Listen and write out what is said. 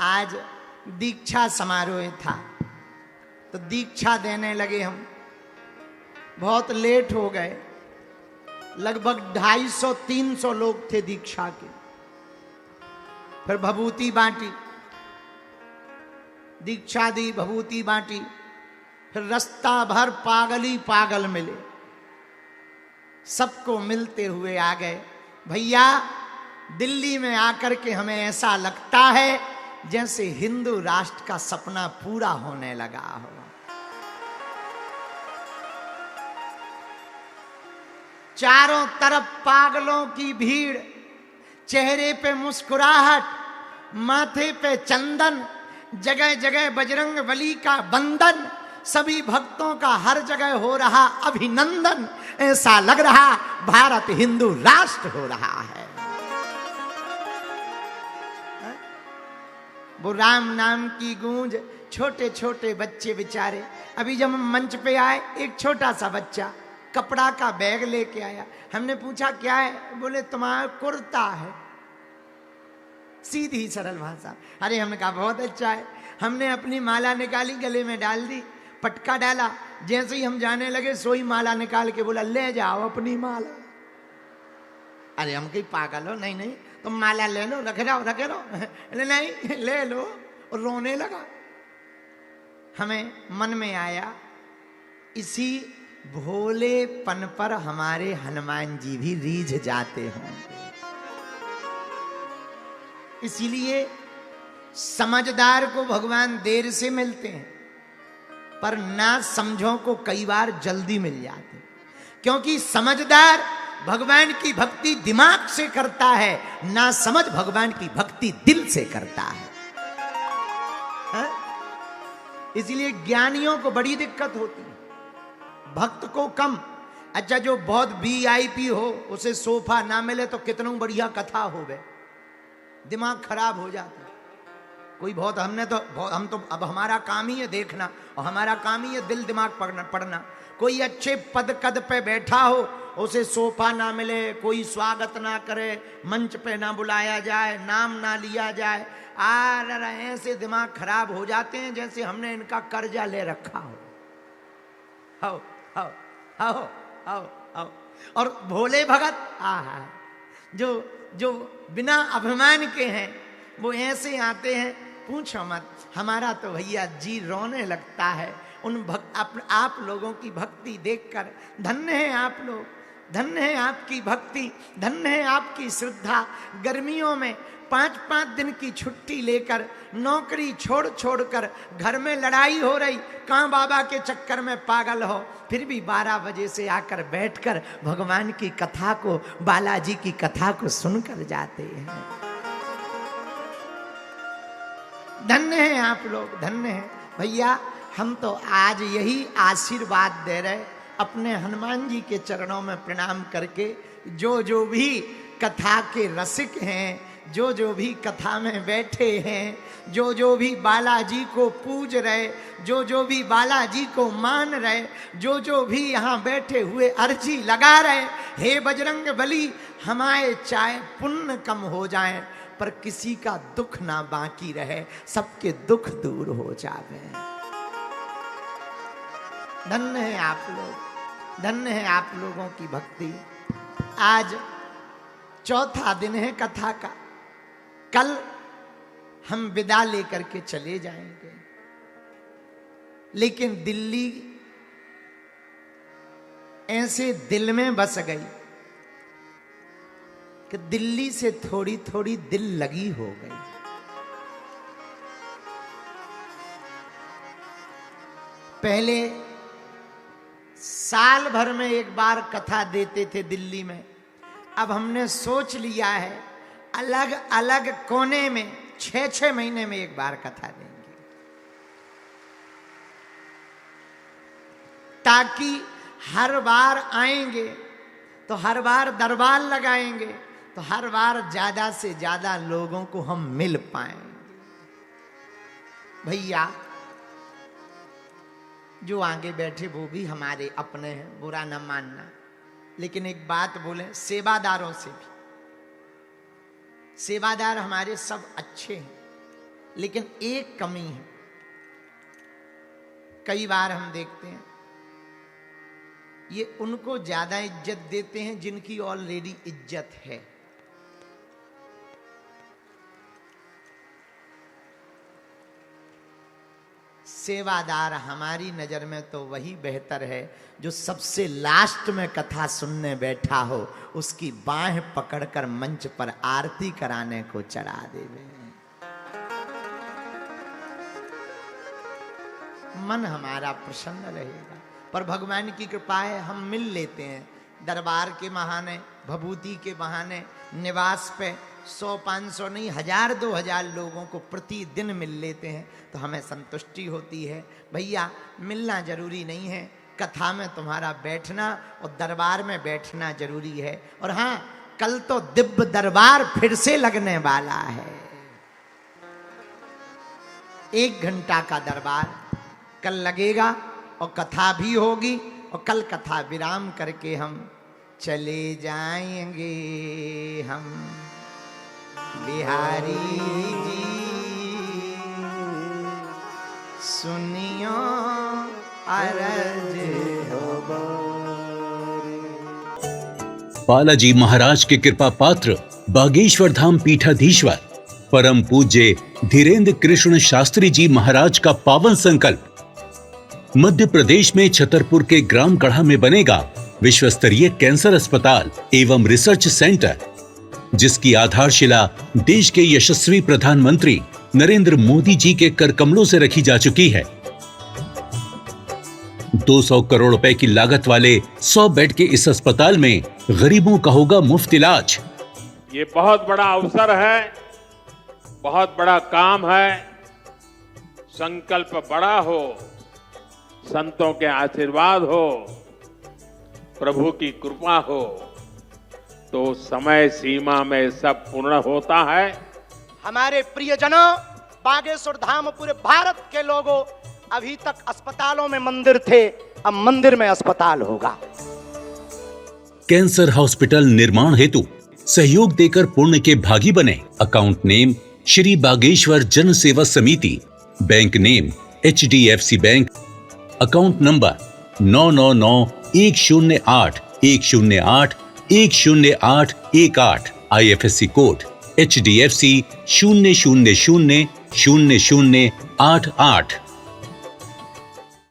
आज दीक्षा समारोह था तो दीक्षा देने लगे हम। बहुत लेट हो गए, लगभग 250-300 लोग थे दीक्षा के। फिर भभूति बांटी, दीक्षा दी, भभूति बांटी। फिर रास्ता भर पागल ही पागल मिले, सबको मिलते हुए आ गए। भैया दिल्ली में आकर के हमें ऐसा लगता है जैसे हिंदू राष्ट्र का सपना पूरा होने लगा हो। चारों तरफ पागलों की भीड़, चेहरे पे मुस्कुराहट, माथे पे चंदन, जगह जगह बजरंग बली का बंधन, सभी भक्तों का हर जगह हो रहा अभिनंदन। ऐसा लग रहा भारत हिंदू राष्ट्र हो रहा है। वो राम नाम की गूंज, छोटे छोटे बच्चे बेचारे। अभी जब हम मंच पे आए, एक छोटा सा बच्चा कपड़ा का बैग लेके आया। हमने पूछा क्या है? बोले तुम्हारा कुर्ता है। सीधी सरल भाषा। अरे हमने कहा बहुत अच्छा है। हमने अपनी माला निकाली, गले में डाल दी, पटका डाला। जैसे ही हम जाने लगे सोई माला निकाल के बोला ले जाओ अपनी माला। अरे हम कहीं पागल हो? नहीं नहीं, तुम माला ले लो, रख जाओ रख लो। नहीं ले लो। रोने लगा। हमें मन में आया इसी भोलेपन पर हमारे हनुमान जी भी रीझ जाते होंगे। इसीलिए समझदार को भगवान देर से मिलते हैं, पर ना समझों को कई बार जल्दी मिल जाते। क्योंकि समझदार भगवान की भक्ति दिमाग से करता है, ना समझ भगवान की भक्ति दिल से करता है। इसलिए ज्ञानियों को बड़ी दिक्कत होती है, भक्त को कम। अच्छा, जो बहुत VIP हो उसे सोफा ना मिले तो कितना बढ़िया कथा हो गए, दिमाग खराब हो जाता है। कोई बहुत हम तो अब हमारा काम ही है देखना, और हमारा काम ही है दिल दिमाग पढ़ना। कोई अच्छे पद कद पे बैठा हो, उसे सोफा ना मिले, कोई स्वागत ना करे, मंच पे ना बुलाया जाए, नाम ना लिया जाए, ऐसे दिमाग खराब हो जाते हैं जैसे हमने इनका कर्जा ले रखा हो। आओ आओ आओ आओ आओ। और भोले भगत जो बिना अभिमान के हैं, वो ऐसे आते हैं पूछो मत। हमारा तो भैया जी रोने लगता है आप लोगों की भक्ति देखकर। धन्य है आप लोग, धन्य है आपकी भक्ति, धन्य है आपकी श्रद्धा। गर्मियों में 5-5 दिन की छुट्टी लेकर, नौकरी छोड़ छोड़कर, घर में लड़ाई हो रही, कहाँ बाबा के चक्कर में पागल हो, फिर भी 12 बजे से आकर बैठकर भगवान की कथा को, बालाजी की कथा को सुनकर जाते हैं। धन्य है आप लोग, धन्य है भैया। हम तो आज यही आशीर्वाद दे रहे, अपने हनुमान जी के चरणों में प्रणाम करके, जो भी कथा के रसिक हैं, जो भी कथा में बैठे हैं, जो भी बालाजी को पूज रहे, जो भी बालाजी को मान रहे, जो भी यहाँ बैठे हुए अर्जी लगा रहे, हे बजरंग बली हमारे चाहे पुण्य कम हो जाए, पर किसी का दुख ना बाकी रहे, सबके दुख दूर हो जावे। धन्य है आप लोग, धन्य है आप लोगों की भक्ति। आज चौथा दिन है कथा का। कल हम विदा लेकर के चले जाएंगे, लेकिन दिल्ली ऐसे दिल में बस गई कि दिल्ली से थोड़ी थोड़ी दिल लगी हो गई। पहले साल भर में एक बार कथा देते थे दिल्ली में, अब हमने सोच लिया है अलग अलग कोने में 6-6 महीने में एक बार कथा देंगे, ताकि हर बार आएंगे तो हर बार दरबार लगाएंगे तो हर बार ज्यादा से ज्यादा लोगों को हम मिल पाएंगे। भैया जो आगे बैठे वो भी हमारे अपने हैं, बुरा न मानना, लेकिन एक बात बोले, सेवादारों से भी, सेवादार हमारे सब अच्छे हैं, लेकिन एक कमी है, कई बार हम देखते हैं ये उनको ज्यादा इज्जत देते हैं जिनकी ऑलरेडी इज्जत है। सेवादार हमारी नजर में तो वही बेहतर है जो सबसे लास्ट में कथा सुनने बैठा हो, उसकी बाह पकड़कर मंच पर आरती कराने को चढ़ा देवे। मन हमारा प्रसन्न रहेगा। पर भगवान की कृपा है, हम मिल लेते हैं दरबार के बहाने, भभूति के बहाने, निवास पे 100-500 नहीं 1000-2000 लोगों को प्रतिदिन मिल लेते हैं, तो हमें संतुष्टि होती है। भैया मिलना जरूरी नहीं है, कथा में तुम्हारा बैठना और दरबार में बैठना जरूरी है। और हाँ, कल तो दिव्य दरबार फिर से लगने वाला है। 1 घंटा का दरबार कल लगेगा और कथा भी होगी, और कल कथा विराम करके हम चले जाएंगे। हम बिहारी जी सुनियो अरज हो। बालाजी महाराज के कृपा पात्र बागेश्वर धाम पीठाधीश्वर परम पूज्य धीरेन्द्र कृष्ण शास्त्री जी महाराज का पावन संकल्प। मध्य प्रदेश में छतरपुर के ग्राम गढ़ा में बनेगा विश्व स्तरीय कैंसर अस्पताल एवं रिसर्च सेंटर, जिसकी आधारशिला देश के यशस्वी प्रधानमंत्री नरेंद्र मोदी जी के कर कमलों से रखी जा चुकी है। 200 करोड़ रुपए की लागत वाले 100 बेड के इस अस्पताल में गरीबों का होगा मुफ्त इलाज। ये बहुत बड़ा अवसर है, बहुत बड़ा काम है। संकल्प बड़ा हो, संतों के आशीर्वाद हो, प्रभु की कृपा हो, तो समय सीमा में सब पूर्ण होता है। हमारे प्रियजनों, बागेश्वर धाम पूरे भारत के लोगों, अभी तक अस्पतालों में मंदिर थे, अब मंदिर में अस्पताल होगा। कैंसर हॉस्पिटल निर्माण हेतु सहयोग देकर पुण्य के भागी बने। अकाउंट नेम श्री बागेश्वर जन सेवा समिति, bank name HDFC bank, account number 999108108108, IFSC code HDFC 0000088।